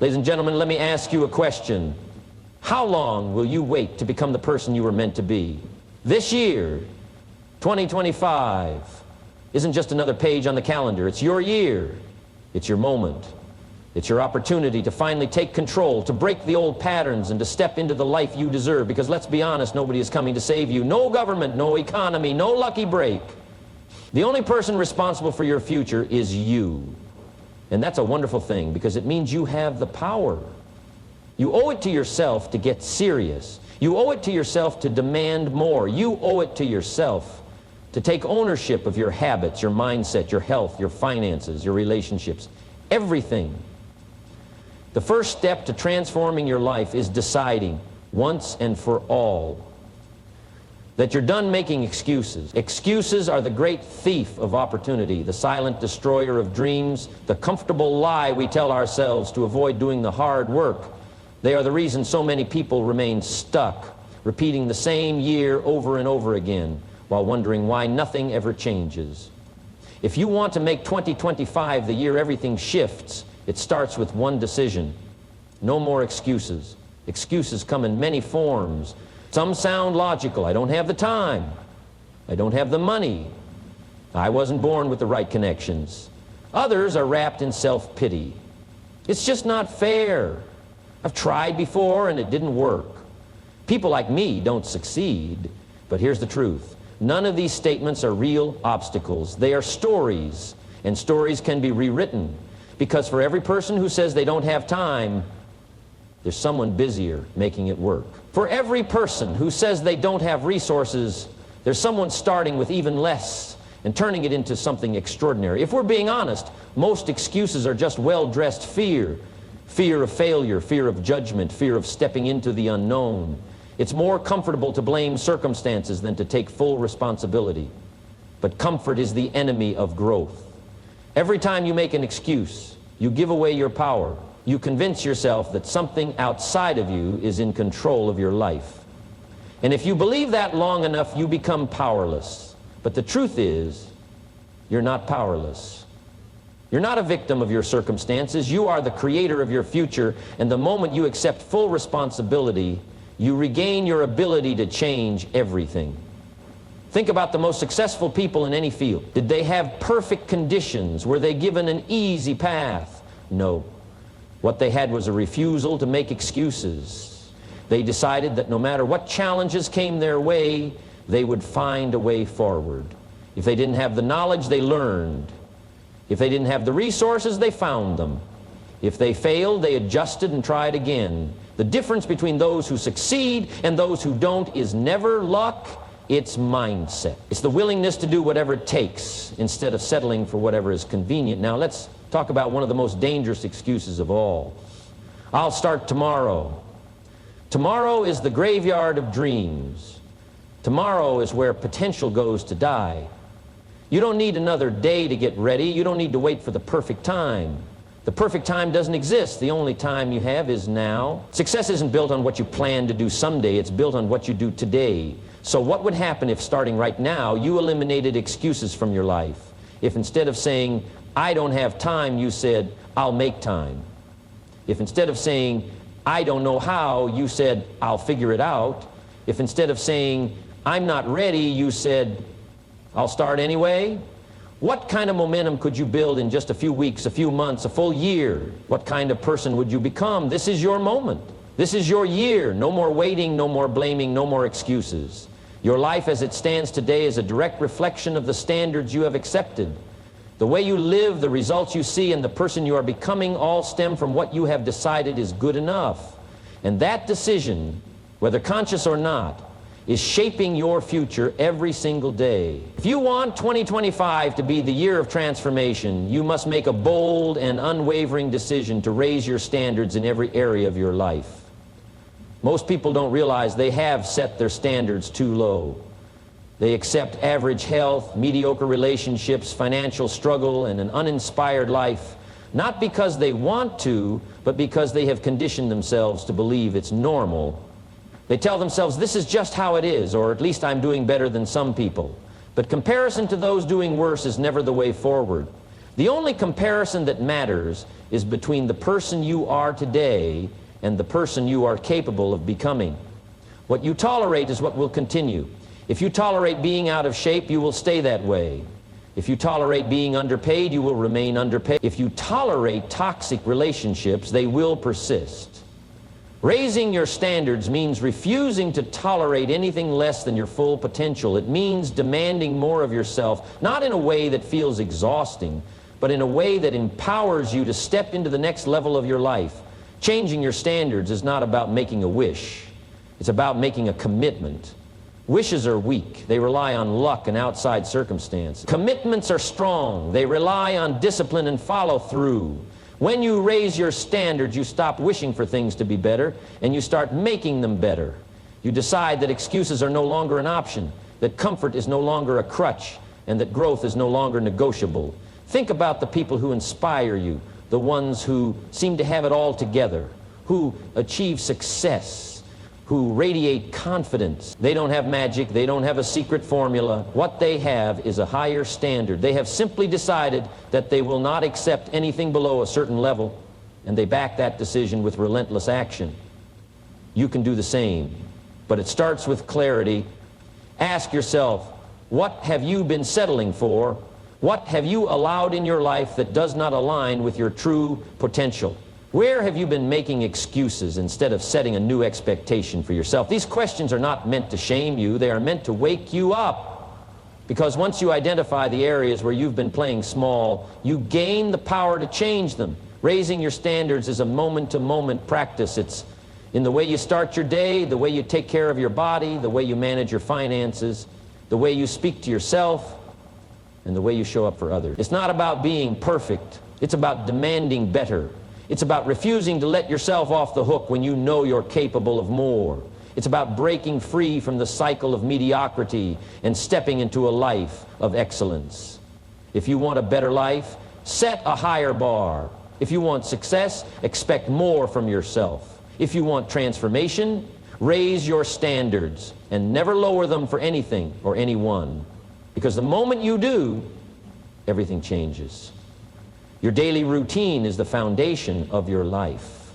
Ladies and gentlemen, let me ask you a question. How long will you wait to become the person you were meant to be? This year, 2025, isn't just another page on the calendar. It's your year. It's your moment. It's your opportunity to finally take control, to break the old patterns, and to step into the life you deserve. Because let's be honest, nobody is coming to save you. No government, no economy, no lucky break. The only person responsible for your future is you. And that's a wonderful thing, because it means you have the power. You owe it to yourself to get serious. You owe it to yourself to demand more. You owe it to yourself to take ownership of your habits, your mindset, your health, your finances, your relationships, everything. The first step to transforming your life is deciding once and for all that you're done making excuses. Excuses are the great thief of opportunity, the silent destroyer of dreams, the comfortable lie we tell ourselves to avoid doing the hard work. They are the reason so many people remain stuck, repeating the same year over and over again, while wondering why nothing ever changes. If you want to make 2025 the year everything shifts, it starts with one decision. No more excuses. Excuses come in many forms. Some sound logical. I don't have the time. I don't have the money. I wasn't born with the right connections. Others are wrapped in self-pity. It's just not fair. I've tried before and it didn't work. People like me don't succeed. But here's the truth. None of these statements are real obstacles. They are stories, and stories can be rewritten. Because for every person who says they don't have time, there's someone busier making it work. For every person who says they don't have resources, there's someone starting with even less and turning it into something extraordinary. If we're being honest, most excuses are just well-dressed fear. Fear of failure, fear of judgment, fear of stepping into the unknown. It's more comfortable to blame circumstances than to take full responsibility. But comfort is the enemy of growth. Every time you make an excuse, you give away your power. You convince yourself that something outside of you is in control of your life. And if you believe that long enough, you become powerless. But the truth is, you're not powerless. You're not a victim of your circumstances. You are the creator of your future, and the moment you accept full responsibility, you regain your ability to change everything. Think about the most successful people in any field. Did they have perfect conditions? Were they given an easy path? No. What they had was a refusal to make excuses. They decided that no matter what challenges came their way, they would find a way forward. If they didn't have the knowledge, they learned. If they didn't have the resources, they found them. If they failed, they adjusted and tried again. The difference between those who succeed and those who don't is never luck, it's mindset. It's the willingness to do whatever it takes instead of settling for whatever is convenient. Now let's talk about one of the most dangerous excuses of all. I'll start tomorrow. Tomorrow is the graveyard of dreams. Tomorrow is where potential goes to die. You don't need another day to get ready. You don't need to wait for the perfect time. The perfect time doesn't exist. The only time you have is now. Success isn't built on what you plan to do someday. It's built on what you do today. So what would happen if, starting right now, you eliminated excuses from your life? If instead of saying, I don't have time, you said, I'll make time. If instead of saying, I don't know how, you said, I'll figure it out. If instead of saying, I'm not ready, you said, I'll start anyway. What kind of momentum could you build in just a few weeks, a few months, a full year? What kind of person would you become? This is your moment. This is your year. No more waiting, no more blaming, no more excuses. Your life as it stands today is a direct reflection of the standards you have accepted. The way you live, the results you see, and the person you are becoming all stem from what you have decided is good enough. And that decision, whether conscious or not, is shaping your future every single day. If you want 2025 to be the year of transformation, you must make a bold and unwavering decision to raise your standards in every area of your life. Most people don't realize they have set their standards too low. They accept average health, mediocre relationships, financial struggle, and an uninspired life, not because they want to, but because they have conditioned themselves to believe it's normal. They tell themselves, this is just how it is, or at least I'm doing better than some people. But comparison to those doing worse is never the way forward. The only comparison that matters is between the person you are today and the person you are capable of becoming. What you tolerate is what will continue. If you tolerate being out of shape, you will stay that way. If you tolerate being underpaid, you will remain underpaid. If you tolerate toxic relationships, they will persist. Raising your standards means refusing to tolerate anything less than your full potential. It means demanding more of yourself, not in a way that feels exhausting, but in a way that empowers you to step into the next level of your life. Changing your standards is not about making a wish. It's about making a commitment. Wishes are weak. They rely on luck and outside circumstances. Commitments are strong. They rely on discipline and follow through. When you raise your standards, you stop wishing for things to be better, and you start making them better. You decide that excuses are no longer an option, that comfort is no longer a crutch, and that growth is no longer negotiable. Think about the people who inspire you, the ones who seem to have it all together, who achieve success, who radiate confidence. They don't have magic, they don't have a secret formula. What they have is a higher standard. They have simply decided that they will not accept anything below a certain level, and they back that decision with relentless action. You can do the same, but it starts with clarity. Ask yourself, what have you been settling for? What have you allowed in your life that does not align with your true potential? Where have you been making excuses instead of setting a new expectation for yourself? These questions are not meant to shame you. They are meant to wake you up. Because once you identify the areas where you've been playing small, you gain the power to change them. Raising your standards is a moment-to-moment practice. It's in the way you start your day, the way you take care of your body, the way you manage your finances, the way you speak to yourself, and the way you show up for others. It's not about being perfect. It's about demanding better. It's about refusing to let yourself off the hook when you know you're capable of more. It's about breaking free from the cycle of mediocrity and stepping into a life of excellence. If you want a better life, set a higher bar. If you want success, expect more from yourself. If you want transformation, raise your standards and never lower them for anything or anyone. Because the moment you do, everything changes. Your daily routine is the foundation of your life.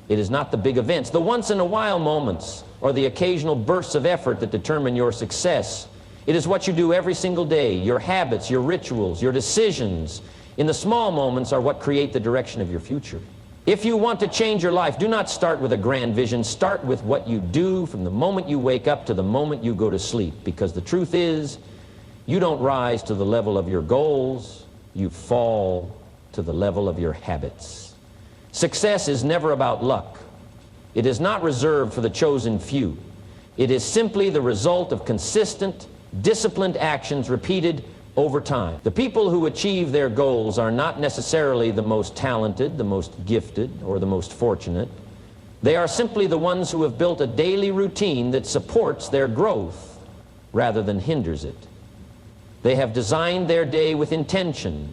It is not the big events, the once-in-a-while moments, or the occasional bursts of effort that determine your success. It is what you do every single day, your habits, your rituals, your decisions. In the small moments are what create the direction of your future. If you want to change your life, do not start with a grand vision. Start with what you do from the moment you wake up to the moment you go to sleep. Because the truth is, you don't rise to the level of your goals, you fall to the level of your habits. Success is never about luck. It is not reserved for the chosen few. It is simply the result of consistent, disciplined actions repeated over time. The people who achieve their goals are not necessarily the most talented, the most gifted, or the most fortunate. They are simply the ones who have built a daily routine that supports their growth rather than hinders it. They have designed their day with intention.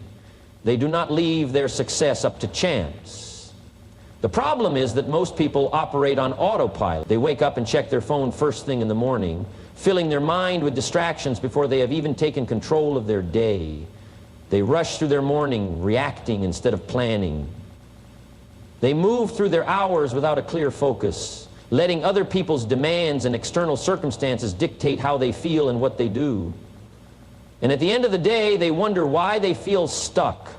They do not leave their success up to chance. The problem is that most people operate on autopilot. They wake up and check their phone first thing in the morning, filling their mind with distractions before they have even taken control of their day. They rush through their morning, reacting instead of planning. They move through their hours without a clear focus, letting other people's demands and external circumstances dictate how they feel and what they do. And at the end of the day, they wonder why they feel stuck.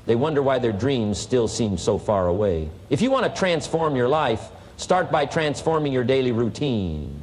They wonder why their dreams still seem so far away. If you want to transform your life, start by transforming your daily routine.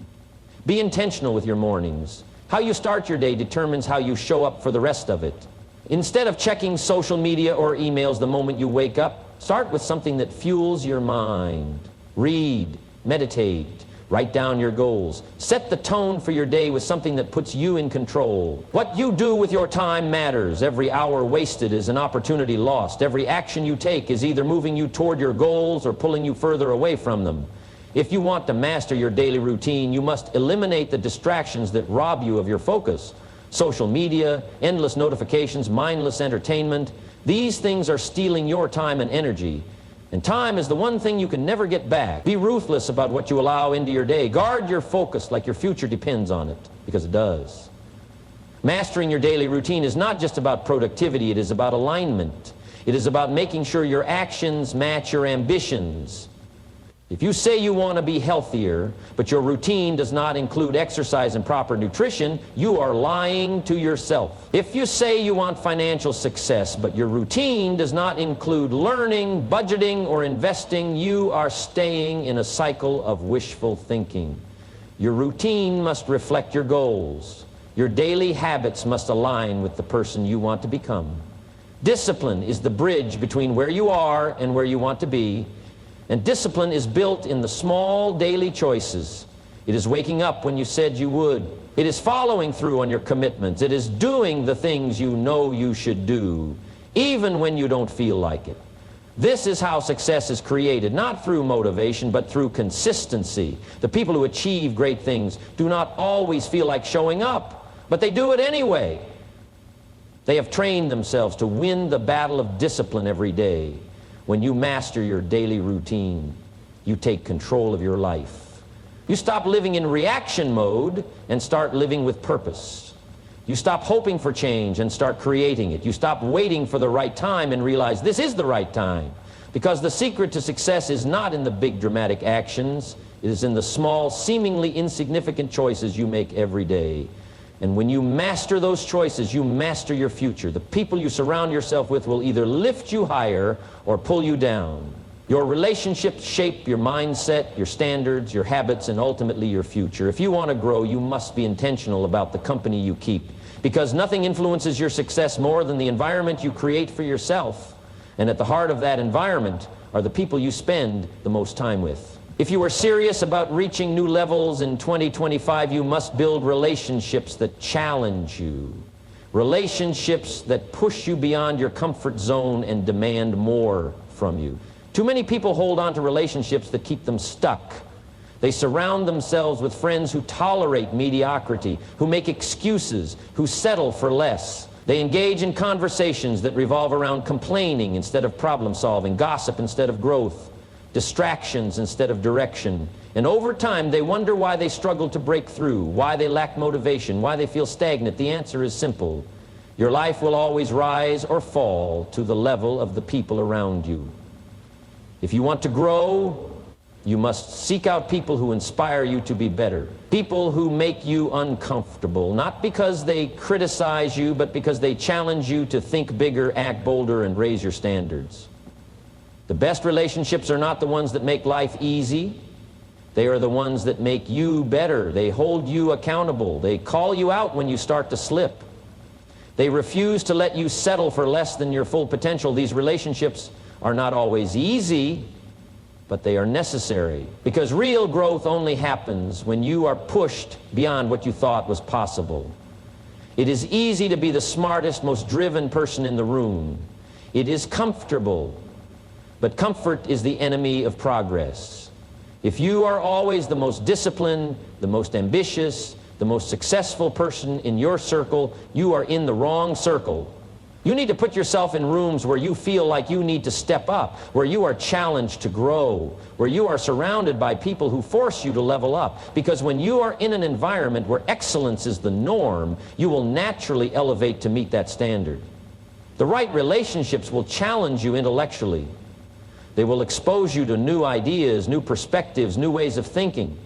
Be intentional with your mornings. How you start your day determines how you show up for the rest of it. Instead of checking social media or emails the moment you wake up, start with something that fuels your mind. Read, meditate, write down your goals. Set the tone for your day with something that puts you in control. What you do with your time matters. Every hour wasted is an opportunity lost. Every action you take is either moving you toward your goals or pulling you further away from them. If you want to master your daily routine, you must eliminate the distractions that rob you of your focus. Social media, endless notifications, mindless entertainment. These things are stealing your time and energy. And time is the one thing you can never get back. Be ruthless about what you allow into your day. Guard your focus like your future depends on it, because it does. Mastering your daily routine is not just about productivity, it is about alignment. It is about making sure your actions match your ambitions. If you say you want to be healthier, but your routine does not include exercise and proper nutrition, you are lying to yourself. If you say you want financial success, but your routine does not include learning, budgeting, or investing, you are staying in a cycle of wishful thinking. Your routine must reflect your goals. Your daily habits must align with the person you want to become. Discipline is the bridge between where you are and where you want to be. And discipline is built in the small daily choices. It is waking up when you said you would. It is following through on your commitments. It is doing the things you know you should do, even when you don't feel like it. This is how success is created, not through motivation, but through consistency. The people who achieve great things do not always feel like showing up, but they do it anyway. They have trained themselves to win the battle of discipline every day. When you master your daily routine, you take control of your life. You stop living in reaction mode and start living with purpose. You stop hoping for change and start creating it. You stop waiting for the right time and realize this is the right time. Because the secret to success is not in the big dramatic actions. It is in the small, seemingly insignificant choices you make every day. And when you master those choices, you master your future. The people you surround yourself with will either lift you higher or pull you down. Your relationships shape your mindset, your standards, your habits, and ultimately your future. If you want to grow, you must be intentional about the company you keep, because nothing influences your success more than the environment you create for yourself. And at the heart of that environment are the people you spend the most time with. If you are serious about reaching new levels in 2025, you must build relationships that challenge you. Relationships that push you beyond your comfort zone and demand more from you. Too many people hold on to relationships that keep them stuck. They surround themselves with friends who tolerate mediocrity, who make excuses, who settle for less. They engage in conversations that revolve around complaining instead of problem solving, gossip instead of growth, distractions instead of direction. And over time, they wonder why they struggle to break through, why they lack motivation, why they feel stagnant. The answer is simple. Your life will always rise or fall to the level of the people around you. If you want to grow, you must seek out people who inspire you to be better. People who make you uncomfortable, not because they criticize you, but because they challenge you to think bigger, act bolder, and raise your standards. The best relationships are not the ones that make life easy. They are the ones that make you better. They hold you accountable. They call you out when you start to slip. They refuse to let you settle for less than your full potential. These relationships are not always easy, but they are necessary. Because real growth only happens when you are pushed beyond what you thought was possible. It is easy to be the smartest, most driven person in the room. It is comfortable. But comfort is the enemy of progress. If you are always the most disciplined, the most ambitious, the most successful person in your circle, you are in the wrong circle. You need to put yourself in rooms where you feel like you need to step up, where you are challenged to grow, where you are surrounded by people who force you to level up. Because when you are in an environment where excellence is the norm, you will naturally elevate to meet that standard. The right relationships will challenge you intellectually. They will expose you to new ideas, new perspectives, new ways of thinking.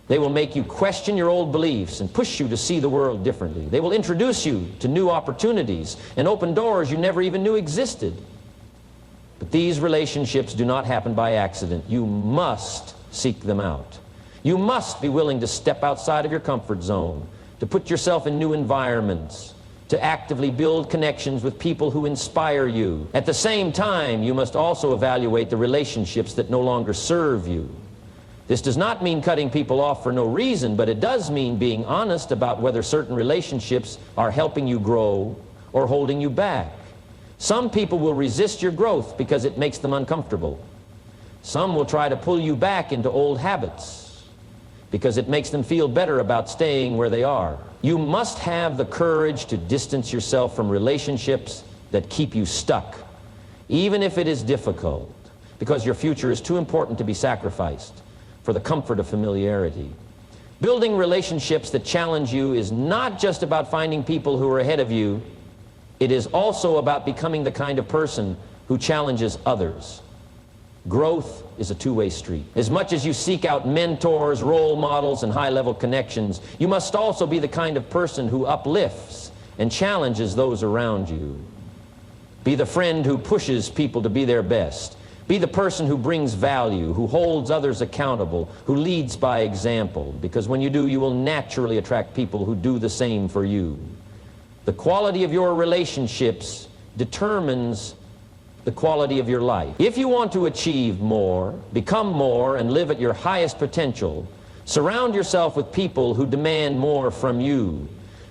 They will make you question your old beliefs and push you to see the world differently. They will introduce you to new opportunities and open doors you never even knew existed. But these relationships do not happen by accident. You must seek them out. You must be willing to step outside of your comfort zone, to put yourself in new environments, to actively build connections with people who inspire you. At the same time, you must also evaluate the relationships that no longer serve you. This does not mean cutting people off for no reason, but it does mean being honest about whether certain relationships are helping you grow or holding you back. Some people will resist your growth because it makes them uncomfortable. Some will try to pull you back into old habits because it makes them feel better about staying where they are. You must have the courage to distance yourself from relationships that keep you stuck, even if it is difficult, because your future is too important to be sacrificed for the comfort of familiarity. Building relationships that challenge you is not just about finding people who are ahead of you. It is also about becoming the kind of person who challenges others. Growth is a two-way street. As much as you seek out mentors, role models, and high-level connections, you must also be the kind of person who uplifts and challenges those around you. Be the friend who pushes people to be their best. Be the person who brings value, who holds others accountable, who leads by example, because when you do, you will naturally attract people who do the same for you. The quality of your relationships determines the quality of your life. If you want to achieve more, become more, and live at your highest potential, surround yourself with people who demand more from you.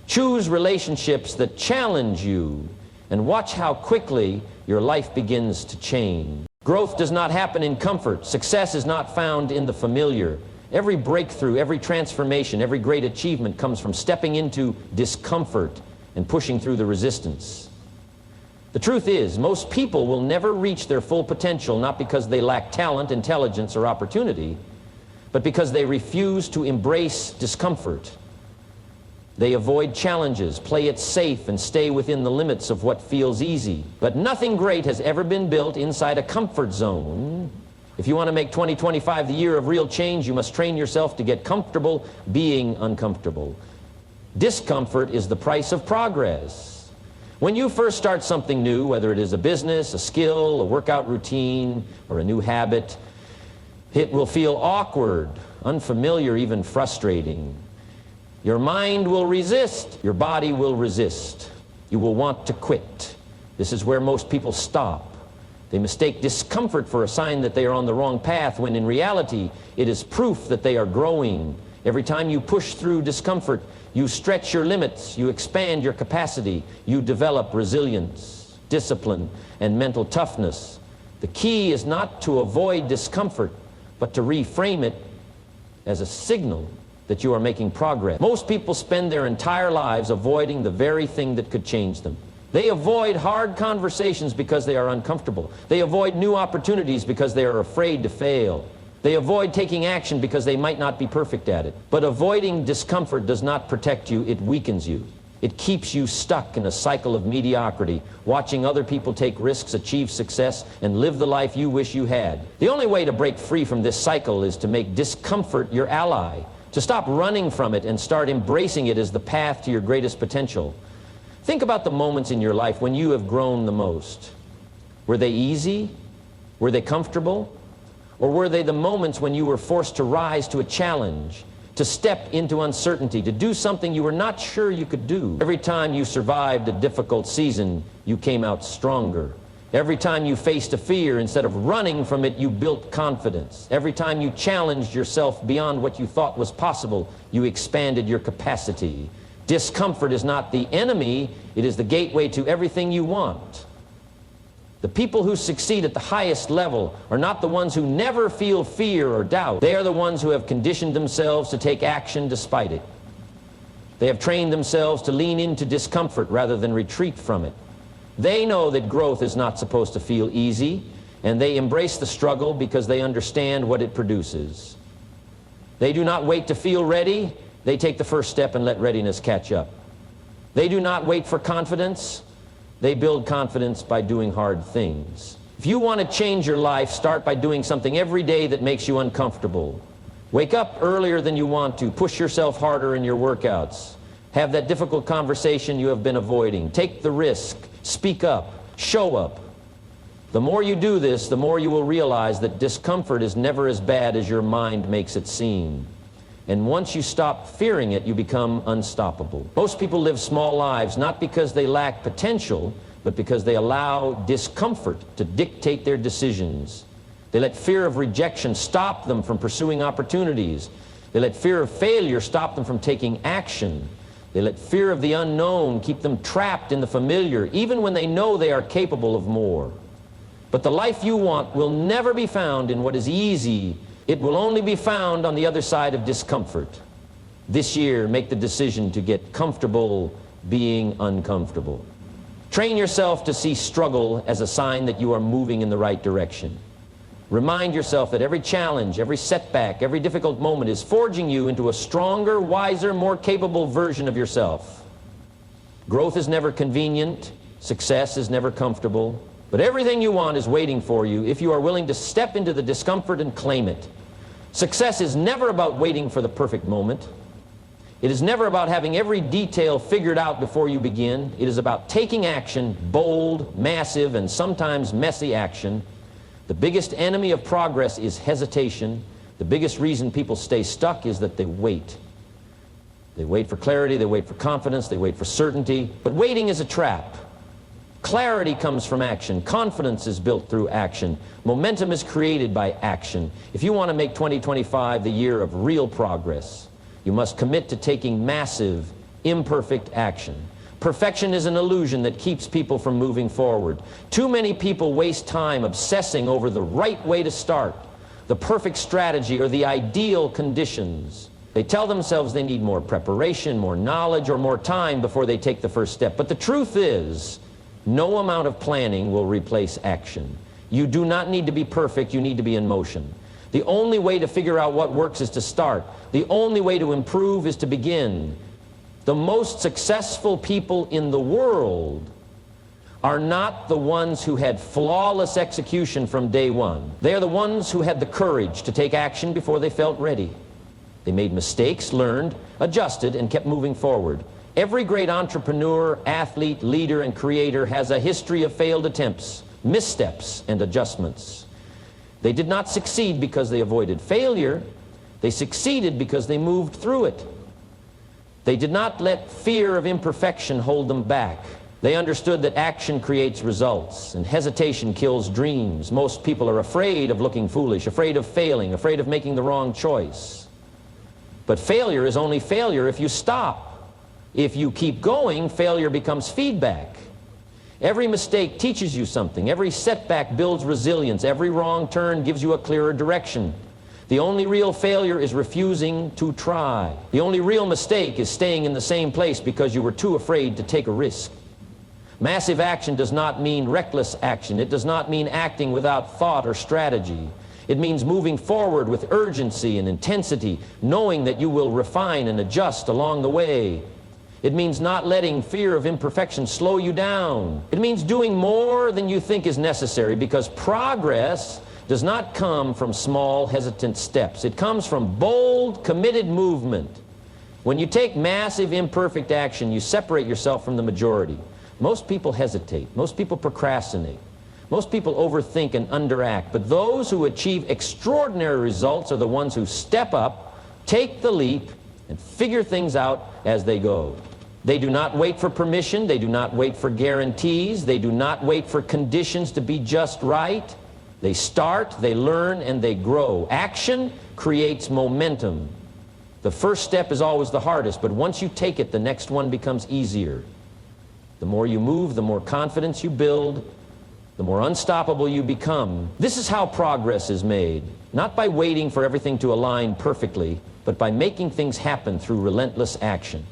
Choose relationships that challenge you, and watch how quickly your life begins to change. Growth does not happen in comfort. Success is not found in the familiar. Every breakthrough, every transformation, every great achievement comes from stepping into discomfort and pushing through the resistance. The truth is, most people will never reach their full potential, not because they lack talent, intelligence, or opportunity, but because they refuse to embrace discomfort. They avoid challenges, play it safe, and stay within the limits of what feels easy. But nothing great has ever been built inside a comfort zone. If you want to make 2025 the year of real change, you must train yourself to get comfortable being uncomfortable. Discomfort is the price of progress. When you first start something new, whether it is a business, a skill, a workout routine, or a new habit, it will feel awkward, unfamiliar, even frustrating. Your mind will resist. Your body will resist. You will want to quit. This is where most people stop. They mistake discomfort for a sign that they are on the wrong path, when in reality, it is proof that they are growing. Every time you push through discomfort, you stretch your limits, you expand your capacity, you develop resilience, discipline, and mental toughness. The key is not to avoid discomfort, but to reframe it as a signal that you are making progress. Most people spend their entire lives avoiding the very thing that could change them. They avoid hard conversations because they are uncomfortable. They avoid new opportunities because they are afraid to fail. They avoid taking action because they might not be perfect at it. But avoiding discomfort does not protect you, it weakens you. It keeps you stuck in a cycle of mediocrity, watching other people take risks, achieve success, and live the life you wish you had. The only way to break free from this cycle is to make discomfort your ally, to stop running from it and start embracing it as the path to your greatest potential. Think about the moments in your life when you have grown the most. Were they easy? Were they comfortable? Or were they the moments when you were forced to rise to a challenge, to step into uncertainty, to do something you were not sure you could do? Every time you survived a difficult season, you came out stronger. Every time you faced a fear, instead of running from it, you built confidence. Every time you challenged yourself beyond what you thought was possible, you expanded your capacity. Discomfort is not the enemy, it is the gateway to everything you want. The people who succeed at the highest level are not the ones who never feel fear or doubt. They are the ones who have conditioned themselves to take action despite it. They have trained themselves to lean into discomfort rather than retreat from it. They know that growth is not supposed to feel easy, and they embrace the struggle because they understand what it produces. They do not wait to feel ready. They take the first step and let readiness catch up. They do not wait for confidence. They build confidence by doing hard things. If you want to change your life, start by doing something every day that makes you uncomfortable. Wake up earlier than you want to. Push yourself harder in your workouts. Have that difficult conversation you have been avoiding. Take the risk. Speak up. Show up. The more you do this, the more you will realize that discomfort is never as bad as your mind makes it seem. And once you stop fearing it, you become unstoppable. Most people live small lives not because they lack potential, but because they allow discomfort to dictate their decisions. They let fear of rejection stop them from pursuing opportunities. They let fear of failure stop them from taking action. They let fear of the unknown keep them trapped in the familiar, even when they know they are capable of more. But the life you want will never be found in what is easy. It will only be found on the other side of discomfort. This year, make the decision to get comfortable being uncomfortable. Train yourself to see struggle as a sign that you are moving in the right direction. Remind yourself that every challenge, every setback, every difficult moment is forging you into a stronger, wiser, more capable version of yourself. Growth is never convenient. Success is never comfortable. But everything you want is waiting for you if you are willing to step into the discomfort and claim it. Success is never about waiting for the perfect moment. It is never about having every detail figured out before you begin. It is about taking action, bold, massive, and sometimes messy action. The biggest enemy of progress is hesitation. The biggest reason people stay stuck is that they wait. They wait for clarity, they wait for confidence, they wait for certainty. But waiting is a trap. Clarity comes from action. Confidence is built through action. Momentum is created by action. If you want to make 2025 the year of real progress, you must commit to taking massive, imperfect action. Perfection is an illusion that keeps people from moving forward. Too many people waste time obsessing over the right way to start, the perfect strategy, or the ideal conditions. They tell themselves they need more preparation, more knowledge, or more time before they take the first step. But the truth is, no amount of planning will replace action. You do not need to be perfect, you need to be in motion. The only way to figure out what works is to start. The only way to improve is to begin. The most successful people in the world are not the ones who had flawless execution from day one. They are the ones who had the courage to take action before they felt ready. They made mistakes, learned, adjusted, and kept moving forward. Every great entrepreneur, athlete, leader, and creator has a history of failed attempts, missteps, and adjustments. They did not succeed because they avoided failure. They succeeded because they moved through it. They did not let fear of imperfection hold them back. They understood that action creates results, and hesitation kills dreams. Most people are afraid of looking foolish, afraid of failing, afraid of making the wrong choice. But failure is only failure if you stop. If you keep going, failure becomes feedback. Every mistake teaches you something. Every setback builds resilience. Every wrong turn gives you a clearer direction. The only real failure is refusing to try. The only real mistake is staying in the same place because you were too afraid to take a risk. Massive action does not mean reckless action. It does not mean acting without thought or strategy. It means moving forward with urgency and intensity, knowing that you will refine and adjust along the way. It means not letting fear of imperfection slow you down. It means doing more than you think is necessary, because progress does not come from small, hesitant steps. It comes from bold, committed movement. When you take massive, imperfect action, you separate yourself from the majority. Most people hesitate. Most people procrastinate. Most people overthink and underact. But those who achieve extraordinary results are the ones who step up, take the leap, and figure things out as they go. They do not wait for permission. They do not wait for guarantees. They do not wait for conditions to be just right. They start, they learn, and they grow. Action creates momentum. The first step is always the hardest, but once you take it, the next one becomes easier. The more you move, the more confidence you build, the more unstoppable you become. This is how progress is made, not by waiting for everything to align perfectly, but by making things happen through relentless action.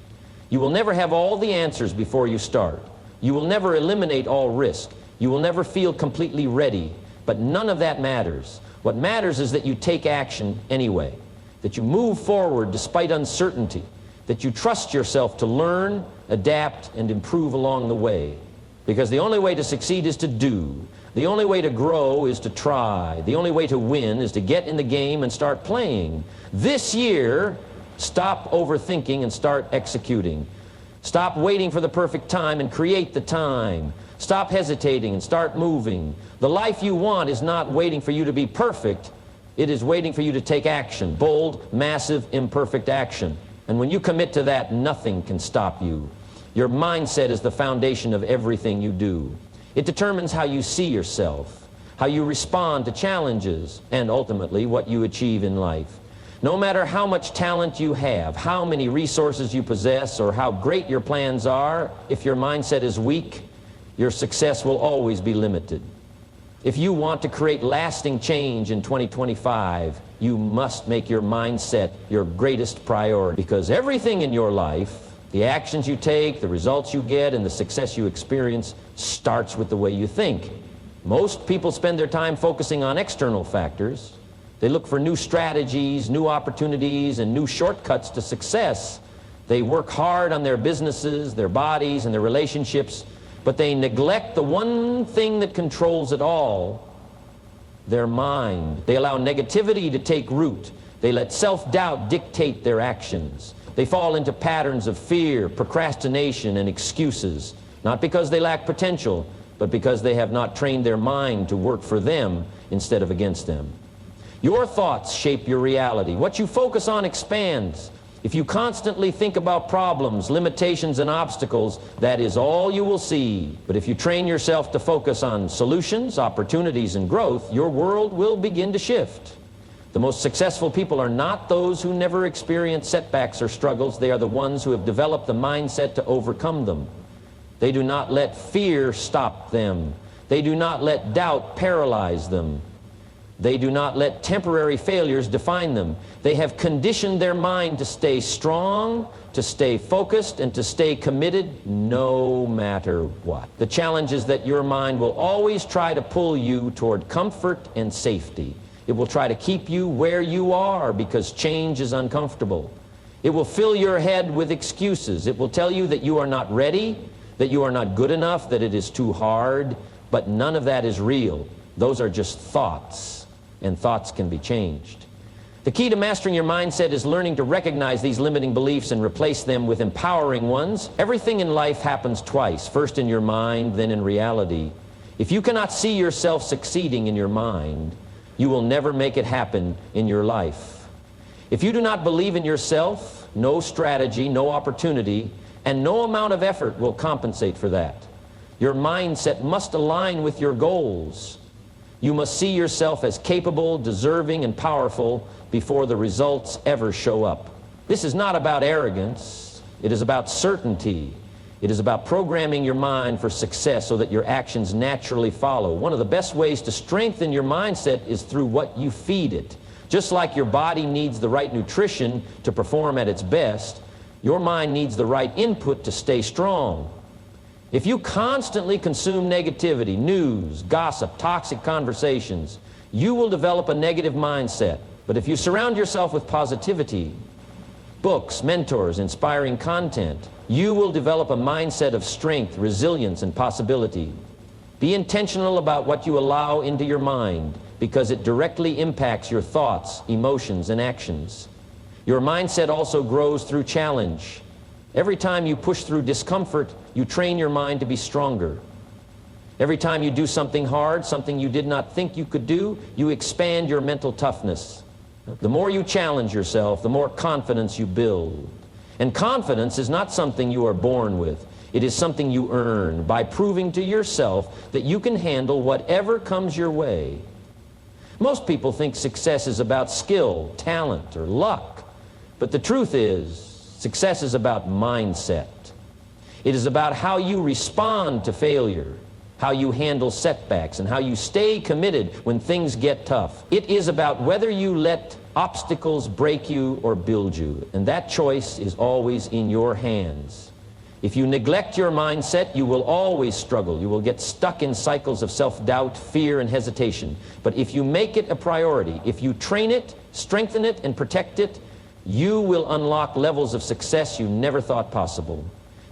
You will never have all the answers before you start. You will never eliminate all risk. You will never feel completely ready. But none of that matters. What matters is that you take action anyway, that you move forward despite uncertainty, that you trust yourself to learn, adapt, and improve along the way. Because the only way to succeed is to do. The only way to grow is to try. The only way to win is to get in the game and start playing. This year, stop overthinking and start executing. Stop waiting for the perfect time and create the time. Stop hesitating and start moving. The life you want is not waiting for you to be perfect. It is waiting for you to take action. Bold, massive, imperfect action. And when you commit to that, nothing can stop you. Your mindset is the foundation of everything you do. It determines how you see yourself, how you respond to challenges, and ultimately what you achieve in life. No matter how much talent you have, how many resources you possess, or how great your plans are, if your mindset is weak, your success will always be limited. If you want to create lasting change in 2025, you must make your mindset your greatest priority, because everything in your life, the actions you take, the results you get, and the success you experience starts with the way you think. Most people spend their time focusing on external factors. They look for new strategies, new opportunities, and new shortcuts to success. They work hard on their businesses, their bodies, and their relationships, but they neglect the one thing that controls it all, their mind. They allow negativity to take root. They let self-doubt dictate their actions. They fall into patterns of fear, procrastination, and excuses, not because they lack potential, but because they have not trained their mind to work for them instead of against them. Your thoughts shape your reality. What you focus on expands. If you constantly think about problems, limitations, and obstacles, that is all you will see. But if you train yourself to focus on solutions, opportunities, and growth, your world will begin to shift. The most successful people are not those who never experience setbacks or struggles. They are the ones who have developed the mindset to overcome them. They do not let fear stop them. They do not let doubt paralyze them. They do not let temporary failures define them. They have conditioned their mind to stay strong, to stay focused, and to stay committed no matter what. The challenge is that your mind will always try to pull you toward comfort and safety. It will try to keep you where you are because change is uncomfortable. It will fill your head with excuses. It will tell you that you are not ready, that you are not good enough, that it is too hard, but none of that is real. Those are just thoughts, and thoughts can be changed. The key to mastering your mindset is learning to recognize these limiting beliefs and replace them with empowering ones. Everything in life happens twice, first in your mind, then in reality. If you cannot see yourself succeeding in your mind, you will never make it happen in your life. If you do not believe in yourself, no strategy, no opportunity, and no amount of effort will compensate for that. Your mindset must align with your goals. You must see yourself as capable, deserving, and powerful before the results ever show up. This is not about arrogance. It is about certainty. It is about programming your mind for success so that your actions naturally follow. One of the best ways to strengthen your mindset is through what you feed it. Just like your body needs the right nutrition to perform at its best, your mind needs the right input to stay strong. If you constantly consume negativity, news, gossip, toxic conversations, you will develop a negative mindset. But if you surround yourself with positivity, books, mentors, inspiring content, you will develop a mindset of strength, resilience, and possibility. Be intentional about what you allow into your mind because it directly impacts your thoughts, emotions, and actions. Your mindset also grows through challenge. Every time you push through discomfort, you train your mind to be stronger. Every time you do something hard, something you did not think you could do, you expand your mental toughness. The more you challenge yourself, the more confidence you build. And confidence is not something you are born with. It is something you earn by proving to yourself that you can handle whatever comes your way. Most people think success is about skill, talent, or luck. But the truth is, success is about mindset. It is about how you respond to failure, how you handle setbacks, and how you stay committed when things get tough. It is about whether you let obstacles break you or build you, and that choice is always in your hands. If you neglect your mindset, you will always struggle. You will get stuck in cycles of self-doubt, fear, and hesitation. But if you make it a priority, if you train it, strengthen it, and protect it, you will unlock levels of success you never thought possible.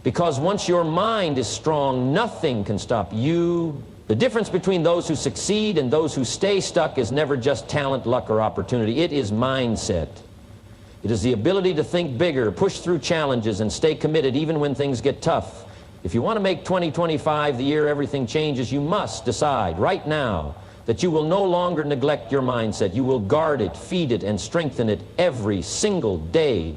Because once your mind is strong, nothing can stop you. The difference between those who succeed and those who stay stuck is never just talent, luck, or opportunity. It is mindset. It is the ability to think bigger, push through challenges, and stay committed even when things get tough. If you want to make 2025 the year everything changes, you must decide right now that you will no longer neglect your mindset. You will guard it, feed it, and strengthen it every single day.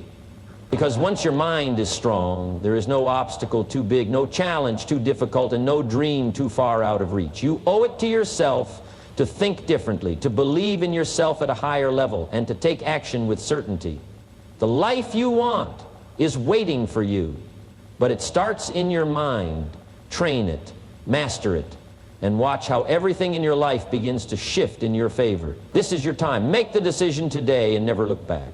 Because once your mind is strong, there is no obstacle too big, no challenge too difficult, and no dream too far out of reach. You owe it to yourself to think differently, to believe in yourself at a higher level, and to take action with certainty. The life you want is waiting for you, but it starts in your mind. Train it, master it, and watch how everything in your life begins to shift in your favor. This is your time. Make the decision today and never look back.